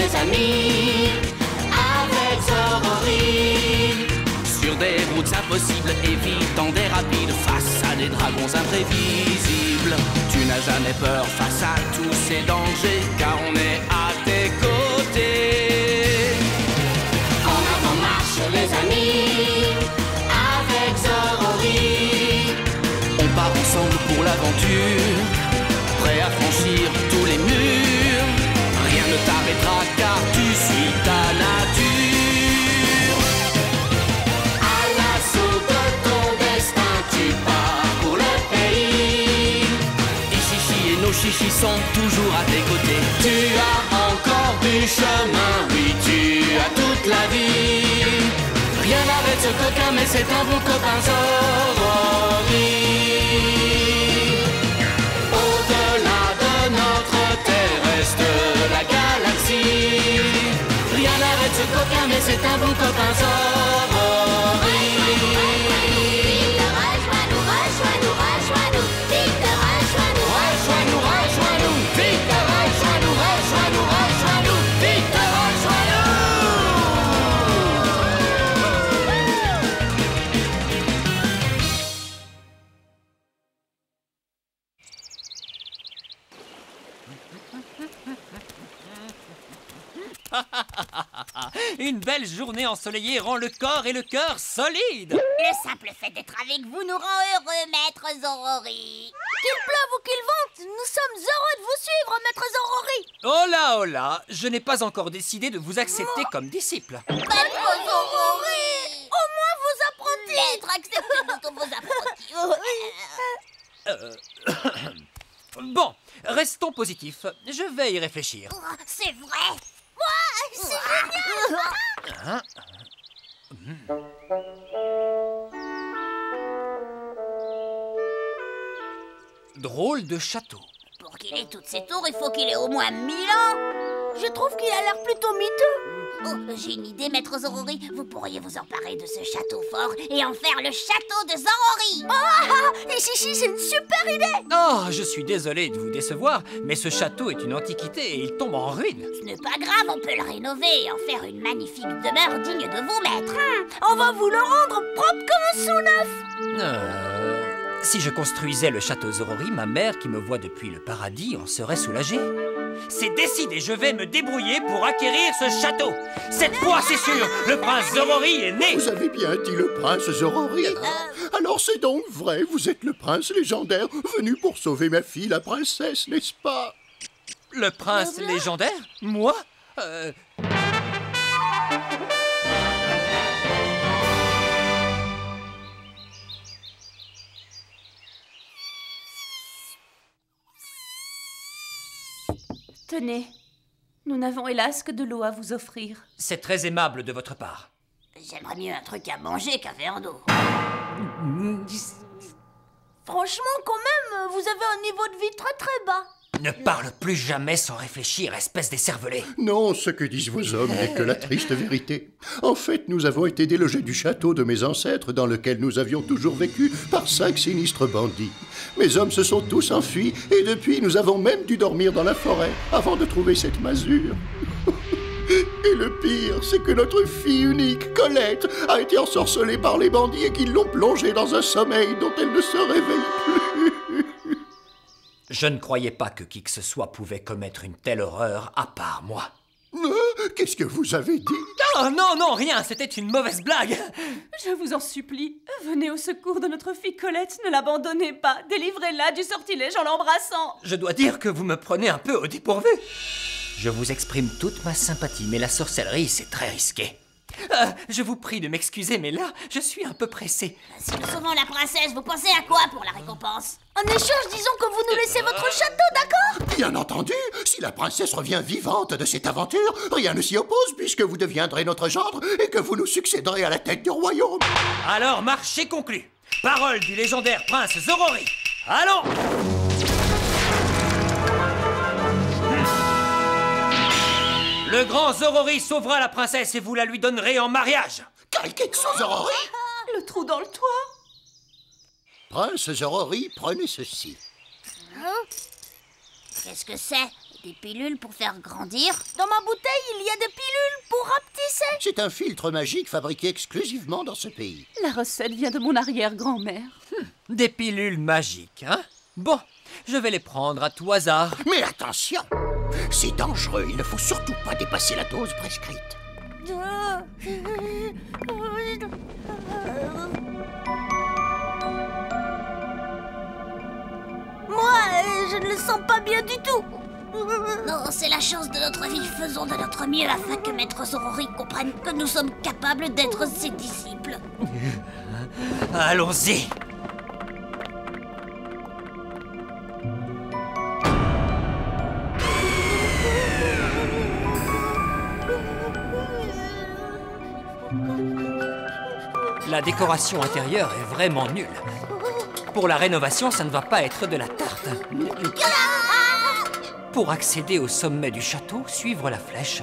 les amis avec Zorori. Sur des routes impossibles, évitant des rapides face à des dragons imprévisibles. Tu n'as jamais peur face à tous ces dangers, car on est à tes côtés. En avant marche les amis avec Zorori. On part ensemble pour l'aventure, prêt à franchir tous les murs. Rien ne t'arrêtera car tu suis ta nature. À l'assaut de ton destin, tu pars pour le pays. Et Chichi et nos chichis sont toujours à tes côtés. Tu as encore du chemin, oui, tu as toute la vie. Rien n'arrête ce coquin, mais c'est un bon copain Zorori. Au-delà de notre terre reste la galaxie. Rien n'arrête ce coquin, mais c'est un bon copain Zorori. Vite, rejoins-nous, rejoins-nous, rejoins-nous. Vite, rejoins-nous, rejoins-nous, rejoins-nous. Vite, rejoins-nous, rejoins-nous, rejoins-nous. Vite, rejoins-nous. Une belle journée ensoleillée rend le corps et le cœur solides. Le simple fait d'être avec vous nous rend heureux, maître Zorori. Qu'il pleuve ou qu'il vente, nous sommes heureux de vous suivre, maître Zorori. Oh là, je n'ai pas encore décidé de vous accepter comme disciple. Maître Zorori. Au moins vos apprentis. Maître, acceptez-nous comme vos apprentis. Bon, restons positifs. Je vais y réfléchir. Oh, c'est vrai. Moi, c'est génial. Drôle de château. Pour qu'il ait toutes ces tours, il faut qu'il ait au moins 1000 ans. Je trouve qu'il a l'air plutôt miteux. Oh, j'ai une idée, maître Zorori. Vous pourriez vous emparer de ce château fort et en faire le château de Zorori. Et Chichi, c'est une super idée. Oh, je suis désolé de vous décevoir, mais ce château est une antiquité et il tombe en ruine. Ce n'est pas grave, on peut le rénover et en faire une magnifique demeure digne de vous, maître. On va vous le rendre propre comme un sous-neuf. Si je construisais le château Zorori, ma mère, qui me voit depuis le paradis, en serait soulagée. C'est décidé, je vais me débrouiller pour acquérir ce château. Cette fois, c'est sûr, le prince Zorori est né. Vous avez bien dit le prince Zorori. Alors c'est donc vrai, vous êtes le prince légendaire venu pour sauver ma fille, la princesse, n'est-ce pas? Le prince légendaire? Moi? Tenez, nous n'avons hélas que de l'eau à vous offrir. C'est très aimable de votre part. J'aimerais mieux un truc à manger qu'un verre d'eau. Franchement, quand même, vous avez un niveau de vie très très bas. Ne parle plus jamais sans réfléchir, espèce d'écervelé. Non, ce que disent vos hommes n'est que la triste vérité. En fait, nous avons été délogés du château de mes ancêtres dans lequel nous avions toujours vécu par 5 sinistres bandits. Mes hommes se sont tous enfuis et depuis, nous avons même dû dormir dans la forêt avant de trouver cette masure. Et le pire, c'est que notre fille unique, Colette, a été ensorcelée par les bandits et qu'ils l'ont plongée dans un sommeil dont elle ne se réveille plus. Je ne croyais pas que qui que ce soit pouvait commettre une telle horreur à part moi. Qu'est-ce que vous avez dit? Oh non, rien, c'était une mauvaise blague. Je vous en supplie, venez au secours de notre fille Colette, ne l'abandonnez pas, délivrez-la du sortilège en l'embrassant. Je dois dire que vous me prenez un peu au dépourvu. Je vous exprime toute ma sympathie, mais la sorcellerie, c'est très risqué. Je vous prie de m'excuser, mais là, je suis un peu pressé. Si nous sauvons la princesse, vous pensez à quoi pour la récompense? En échange, disons que vous nous laissez votre château, d'accord? Bien entendu, si la princesse revient vivante de cette aventure, rien ne s'y oppose puisque vous deviendrez notre gendre et que vous nous succéderez à la tête du royaume. Alors, marché conclu. Parole du légendaire prince Zorori. Allons! Le grand Zorori sauvera la princesse et vous la lui donnerez en mariage. Kaiketsu Zorori? Le trou dans le toit. Prince Zorori, prenez ceci. Qu'est-ce que c'est? Des pilules pour faire grandir? Dans ma bouteille, il y a des pilules pour rapetisser. C'est un filtre magique fabriqué exclusivement dans ce pays. La recette vient de mon arrière-grand-mère. Des pilules magiques, hein? Bon, je vais les prendre à tout hasard. Mais attention, c'est dangereux. Il ne faut surtout pas dépasser la dose prescrite. Moi, je ne le sens pas bien du tout. Non, c'est la chance de notre vie. Faisons de notre mieux afin que Maître Zorori comprenne que nous sommes capables d'être ses disciples. Allons-y. La décoration intérieure est vraiment nulle. Pour la rénovation, ça ne va pas être de la tarte. Pour accéder au sommet du château, suivre la flèche.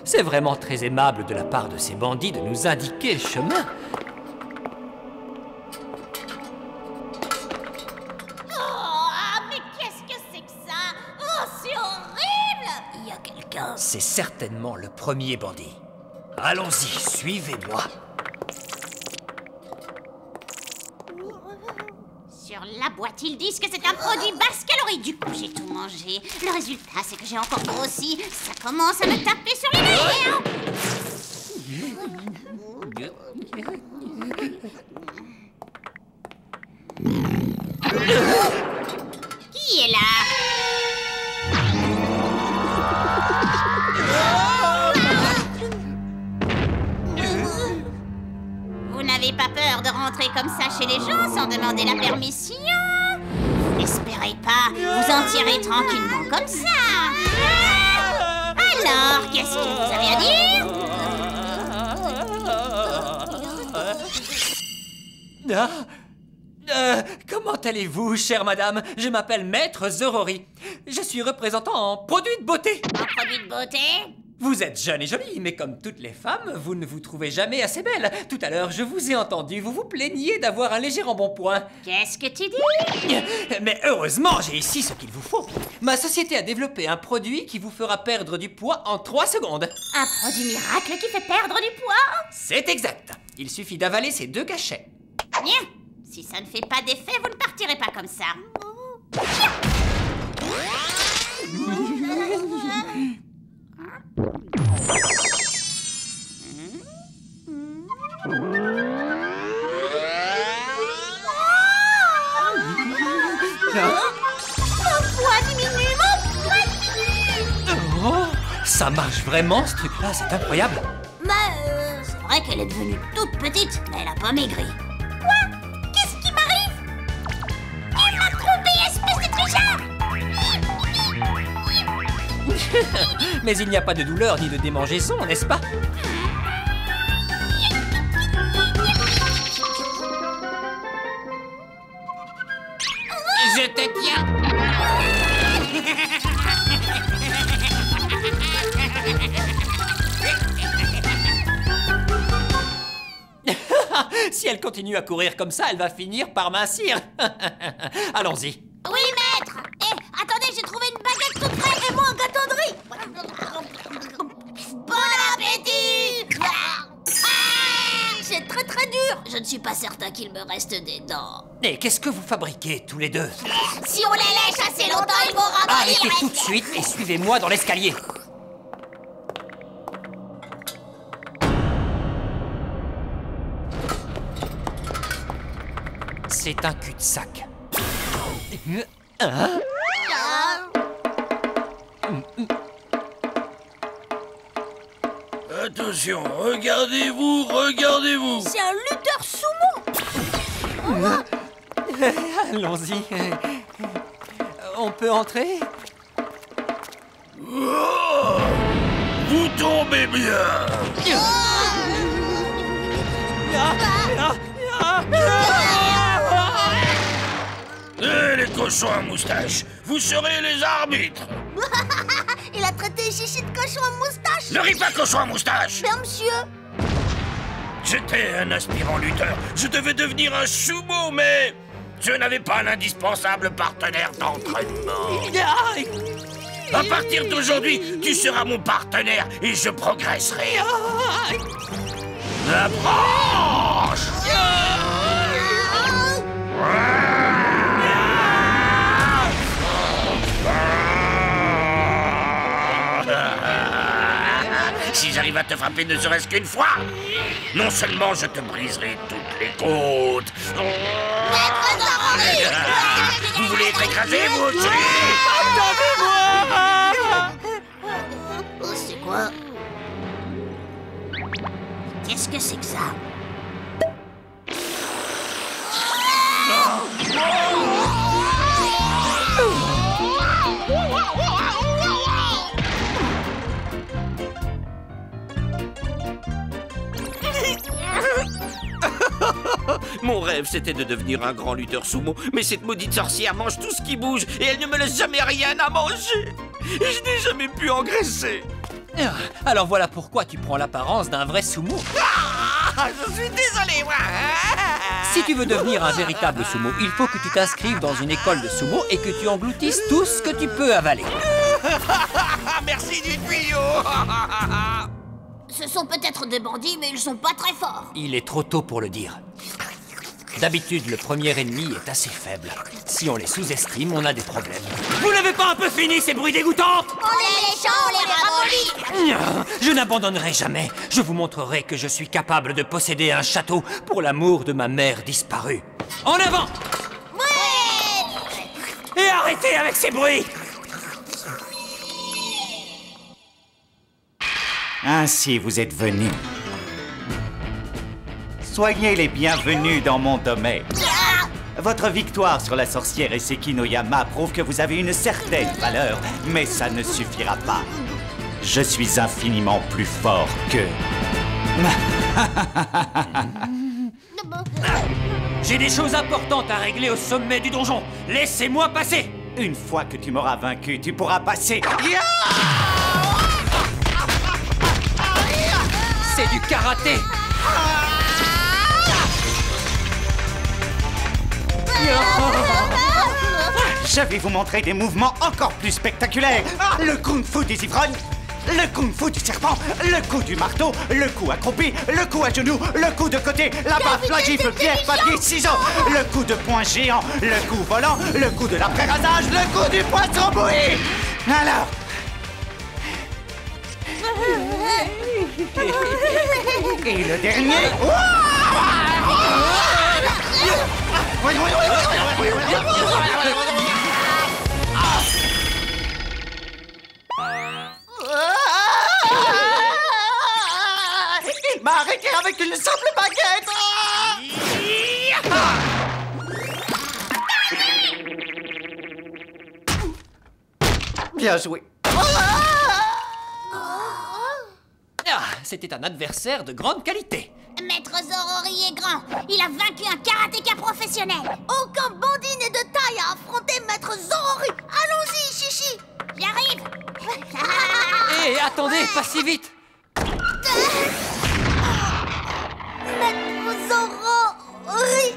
C'est vraiment très aimable de la part de ces bandits de nous indiquer le chemin. Oh, mais qu'est-ce que c'est que ça? Oh, c'est horrible! Il y a quelqu'un. C'est certainement le premier bandit. Allons-y, suivez-moi. Sur la boîte, ils disent que c'est un produit basse calorie. Du coup, j'ai tout mangé. Le résultat, c'est que j'ai encore grossi. Ça commence à me taper sur les nerfs. Qui est là? Vous n'avez pas peur de rentrer comme ça chez les gens sans demander la permission? N'espérez pas vous en tirer tranquillement comme ça. Alors, qu'est-ce que vous avez à dire? Comment allez-vous, chère madame? Je m'appelle Maître Zorori. Je suis représentant en produits de beauté. Un produit de beauté? Vous êtes jeune et jolie, mais comme toutes les femmes, vous ne vous trouvez jamais assez belle. Tout à l'heure, je vous ai entendu, vous vous plaigniez d'avoir un léger embonpoint. Qu'est-ce que tu dis? Mais heureusement, j'ai ici ce qu'il vous faut. Ma société a développé un produit qui vous fera perdre du poids en 3 secondes. Un produit miracle qui fait perdre du poids? C'est exact. Il suffit d'avaler ces 2 cachets. Bien. Si ça ne fait pas d'effet, vous ne partirez pas comme ça. Ça marche vraiment, ce truc-là, c'est incroyable. Mais c'est vrai qu'elle est devenue toute petite, mais elle a pas maigri. Quoi? Qu'est-ce qui m'arrive? Il m'a trompé, espèce de tricheur! Mais il n'y a pas de douleur ni de démangeaison, n'est-ce pas? Je te tiens. Si elle continue à courir comme ça, elle va finir par mincir. Allons-y. Oui, maître! Attendez, j'ai trouvé une baguette toute fraîche et moi un gâteau de riz! Bon appétit! C'est très très dur! Je ne suis pas certain qu'il me reste des dents. Et qu'est-ce que vous fabriquez, tous les deux? Si on les lèche assez longtemps, ils vont ramasser. Arrêtez tout de suite et suivez-moi dans l'escalier. C'est un cul-de-sac. Hein? Attention, regardez-vous, regardez-vous. C'est un lutteur sumo! Allons-y. On peut entrer? Oh, vous tombez bien. Les cochons à moustache, vous serez les arbitres. Il a traité Chichi de cochon à moustache! Ne ris pas, cochon à moustache. Mais monsieur! J'étais un aspirant lutteur. Je devais devenir un sumo, mais je n'avais pas l'indispensable partenaire d'entraînement. À partir d'aujourd'hui, tu seras mon partenaire et je progresserai. Approche! Si j'arrive à te frapper ne serait-ce qu'une fois, non seulement je te briserai toutes les côtes. Vous voulez être écrasé, vous aussi? Oh, c'est quoi? Qu'est-ce que c'est que ça? Mon rêve, c'était de devenir un grand lutteur sumo, mais cette maudite sorcière mange tout ce qui bouge et elle ne me laisse jamais rien à manger. Et je n'ai jamais pu engraisser. Alors voilà pourquoi tu prends l'apparence d'un vrai sumo. Je suis désolé, moi. Si tu veux devenir un véritable sumo, il faut que tu t'inscrives dans une école de sumo et que tu engloutisses tout ce que tu peux avaler. Merci du tuyau. Ce sont peut-être des bandits, mais ils sont pas très forts. Il est trop tôt pour le dire. D'habitude, le premier ennemi est assez faible. Si on les sous-estime, on a des problèmes. Vous n'avez pas un peu fini ces bruits dégoûtants? On est méchants, les rabolis. Je n'abandonnerai jamais. Je vous montrerai que je suis capable de posséder un château pour l'amour de ma mère disparue. En avant! Ouais! Et arrêtez avec ces bruits! Ainsi vous êtes venus. Soyez les bienvenus dans mon domaine. Votre victoire sur la sorcière Eseki no Yama prouve que vous avez une certaine valeur, mais ça ne suffira pas. Je suis infiniment plus fort que... J'ai des choses importantes à régler au sommet du donjon. Laissez-moi passer! Une fois que tu m'auras vaincu, tu pourras passer... C'est du karaté! Je vais vous montrer des mouvements encore plus spectaculaires. Le kung-fu des ivrognes, le kung-fu du serpent, le coup du marteau, le coup accroupi, le coup à genoux, le coup de côté, la baffe, la gifle, pierre, papier, ciseaux, le coup de poing géant, le coup volant, le coup de l'après-rasage, le coup du poisson bouilli. Alors... Et le dernier... Il m'a arrêté avec une simple baguette. Bien joué. C'était un adversaire de grande qualité. Maître Zorori est grand. Il a vaincu un karatéka professionnel. Aucun bandit n'est de taille à affronter Maître Zorori. Allons-y, Chichi. J'arrive. Hé, attendez, pas si vite. Maître Zorori.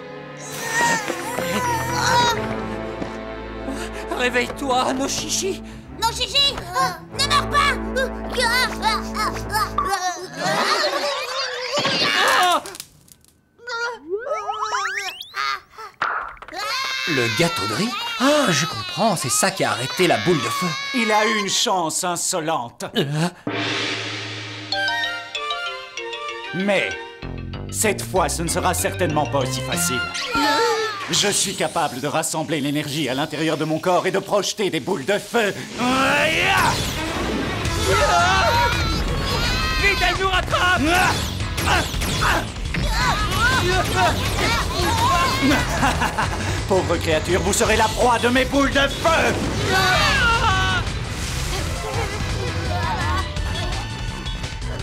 Réveille-toi, nos chichis. Non, Chichi, ne meurs pas. Le gâteau de riz? Ah, je comprends, c'est ça qui a arrêté la boule de feu. Il a eu une chance insolente. Mais, cette fois, ce ne sera certainement pas aussi facile. Je suis capable de rassembler l'énergie à l'intérieur de mon corps et de projeter des boules de feu. Vite, elle nous rattrape! Pauvre créature, vous serez la proie de mes boules de feu!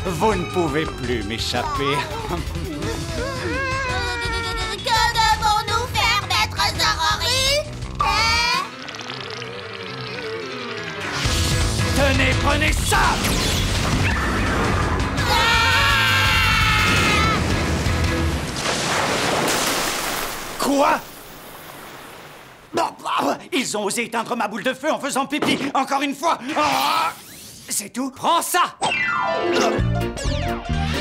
Vous ne pouvez plus m'échapper. Que devons-nous faire, Maître Zorori? Tenez, prenez ça! Quoi? Ils ont osé éteindre ma boule de feu en faisant pipi, encore une fois. Oh, c'est tout? Prends ça!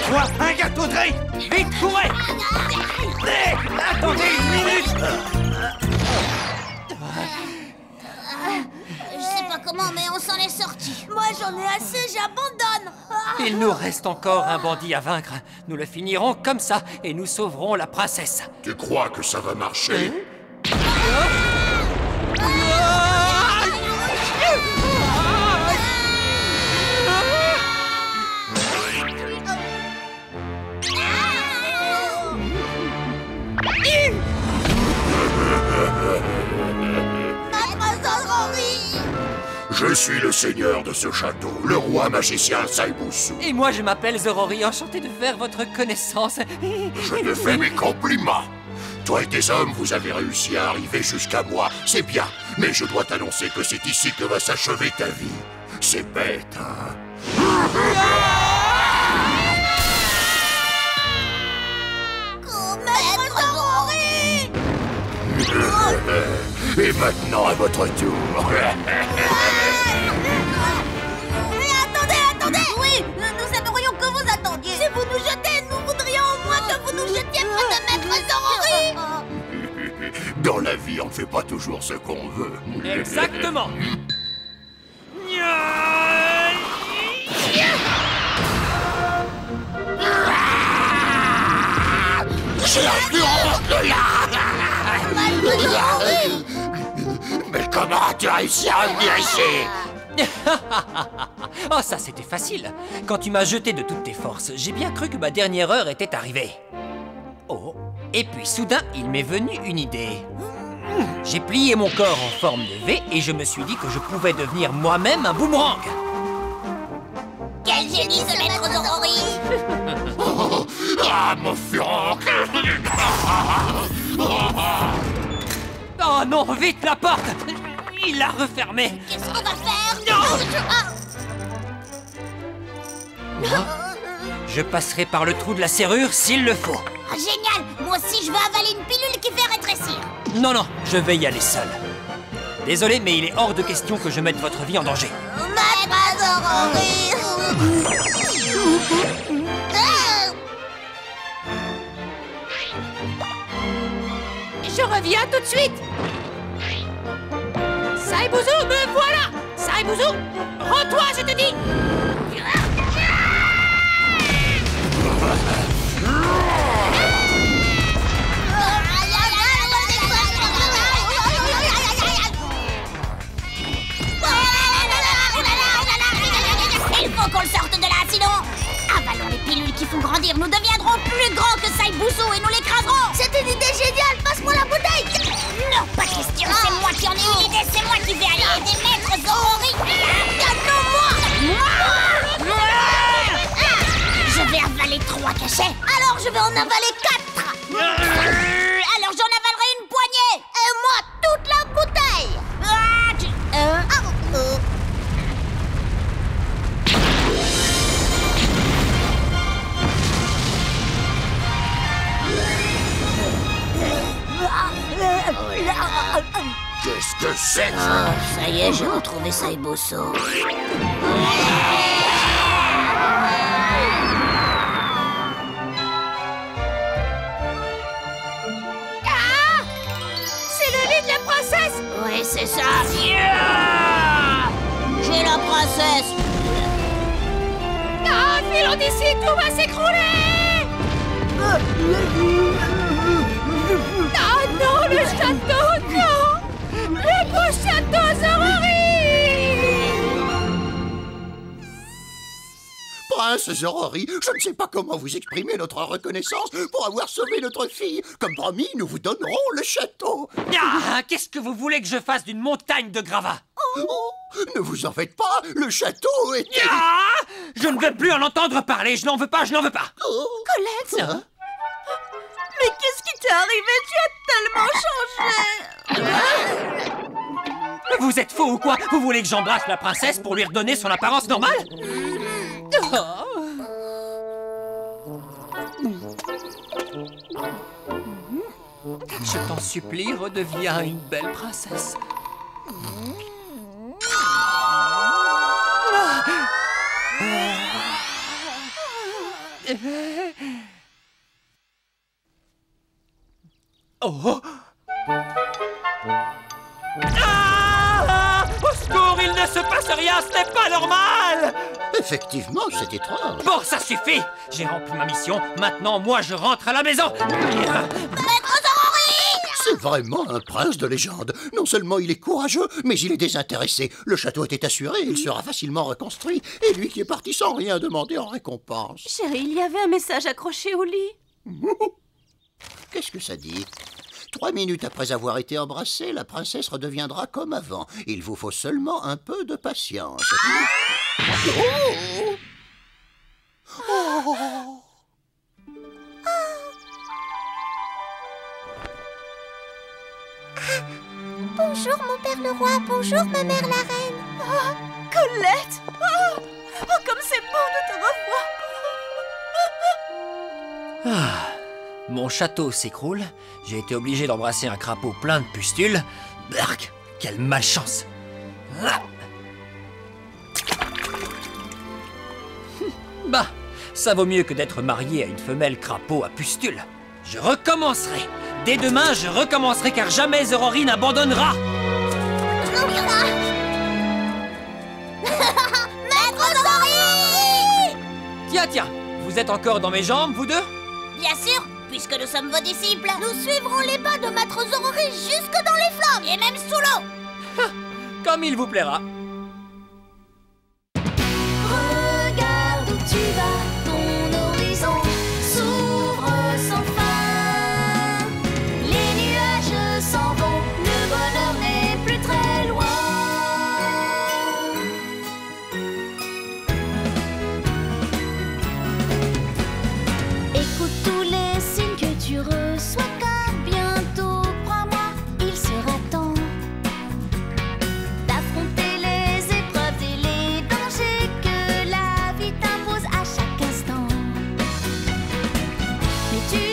Quoi? Un gâteau de riz? Vite, courez! Attendez une minute! Je sais pas comment, mais on s'en est sorti. Moi, j'en ai assez, j'abandonne. Il nous reste encore un bandit à vaincre. Nous le finirons comme ça et nous sauverons la princesse. Tu crois que ça va marcher? Je suis le seigneur de ce château, le roi magicien Saiboussou. Et moi, je m'appelle Zorori, enchanté de faire votre connaissance. Je te fais mes compliments. Toi et tes hommes, vous avez réussi à arriver jusqu'à moi, c'est bien. Mais je dois t'annoncer que c'est ici que va s'achever ta vie. C'est bête, hein? Maître Zorori! Et maintenant, à votre tour. Attendez! Oui, nous aimerions que vous attendiez. Si vous nous jetez, nous voudrions au moins que vous nous jetiez près de Maître Zorori. Dans la vie, on ne fait pas toujours ce qu'on veut. Exactement. J'ai un bureau de là. Mais comment as-tu réussi à venir ici? Oh, ça c'était facile. Quand tu m'as jeté de toutes tes forces, j'ai bien cru que ma dernière heure était arrivée. Oh, et puis soudain, il m'est venu une idée. J'ai plié mon corps en forme de V et je me suis dit que je pouvais devenir moi-même un boomerang. Quel génie ce Maître Zorori! Ah, mon furoncle! Oh non, vite la porte! Il l'a refermée. Qu'est-ce qu'on va faire? Je passerai par le trou de la serrure s'il le faut. Ah, génial! Moi aussi, je veux avaler une pilule qui fait rétrécir. Non, non, je vais y aller seul. Désolé, mais il est hors de question que je mette votre vie en danger. Maître Zorori! Je reviens tout de suite. Saiboussou, me voilà. Saiboussou, rends-toi, je te dis. Il faut qu'on le sorte de là, sinon... Avalons les pilules qui font grandir. Nous deviendrons plus grands que Saiboussou et nous l'écraserons. C'est une idée géniale. Passe-moi la bouteille. Non, pas question. C'est moi qui en ai eu l'idée. C'est moi qui vais aller aider Maître Zorori. Donne-moi. Je vais avaler 3 cachets. Alors je vais en avaler 4. Alors j'en avalerai une poignée. Et moi, toute la bouteille. Qu'est-ce que c'est que ça? Ça y est, j'ai retrouvé Saiboussou. C'est le lit de la princesse. Oui, c'est ça. J'ai la princesse. Ah, filons d'ici, tout va s'écrouler. Ah non, le château, non. Le beau château Zorori. Prince Zorori, je ne sais pas comment vous exprimer notre reconnaissance pour avoir sauvé notre fille. Comme promis, nous vous donnerons le château. Ah, qu'est-ce que vous voulez que je fasse d'une montagne de gravats? Oh, ne vous en faites pas, le château est... Ah, je ne veux plus en entendre parler, je n'en veux pas, je n'en veux pas. Oh. Colette. Hein? Mais qu'est-ce qui t'est arrivé? Tu as tellement changé. Vous êtes faux ou quoi? Vous voulez que j'embrasse la princesse pour lui redonner son apparence normale? Je t'en supplie, redeviens une belle princesse. Oh! Ah! Au secours, il ne se passe rien, ce n'est pas normal! Effectivement, c'est étrange. Bon, ça suffit! J'ai rempli ma mission, maintenant moi je rentre à la maison! Maître Zorori! C'est vraiment un prince de légende. Non seulement il est courageux, mais il est désintéressé. Le château était assuré, il sera facilement reconstruit. Et lui qui est parti sans rien demander en récompense. Chérie, il y avait un message accroché au lit. Qu'est-ce que ça dit? 3 minutes après avoir été embrassée, la princesse redeviendra comme avant. Il vous faut seulement un peu de patience. Oh! Oh! Bonjour mon père le roi, bonjour ma mère la reine. Oh, Colette! Oh, comme c'est bon de te revoir! Ah, mon château s'écroule, j'ai été obligé d'embrasser un crapaud plein de pustules. Berk, quelle malchance! Ah. Bah, ça vaut mieux que d'être marié à une femelle crapaud à pustules. Je recommencerai. Dès demain, je recommencerai car jamais Zorori n'abandonnera. Maître Zorori! Tiens, vous êtes encore dans mes jambes, vous deux? Bien sûr, puisque nous sommes vos disciples, nous suivrons les pas de Maître Zorori jusque dans les flammes et même sous l'eau. Comme il vous plaira. Regarde où tu vas, ton horizon s'ouvre sans fin. Les nuages s'en vont, le bonheur n'est plus très loin. Écoute tous les signes que tu reçois, car bientôt, crois-moi, il sera temps d'affronter les épreuves et les dangers que la vie t'impose à chaque instant. Mais tu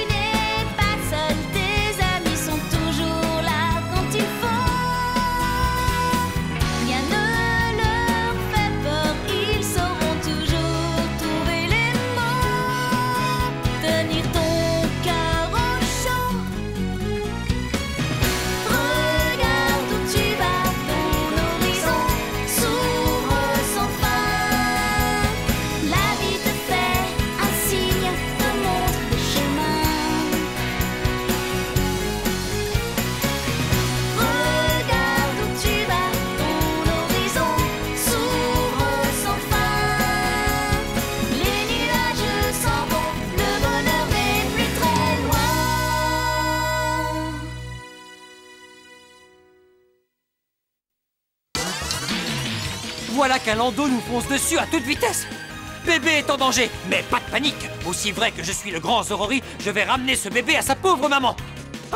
n'es pas seul, tes amis sont toujours là quand il faut. Rien ne leur fait peur, ils sauront toujours trouver les mots, tenir ton cœur au chaud. Regarde où tu vas, ton horizon s'ouvre sans fin. La vie te fait un signe, te montre le chemin. Regarde où tu vas, ton horizon s'ouvre sans fin. Les nuages s'en vont, le bonheur n'est plus très loin. Voilà qu'un landau nous fonce dessus à toute vitesse. Bébé est en danger, mais pas de panique. Aussi vrai que je suis le grand Zorori, je vais ramener ce bébé à sa pauvre maman.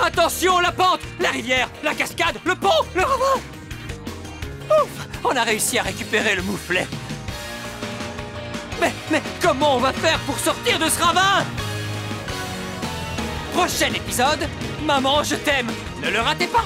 Attention, la pente, la rivière, la cascade, le pont, le ravin. Ouf, on a réussi à récupérer le mouflet. Mais comment on va faire pour sortir de ce ravin? Prochain épisode, maman, je t'aime. Ne le ratez pas.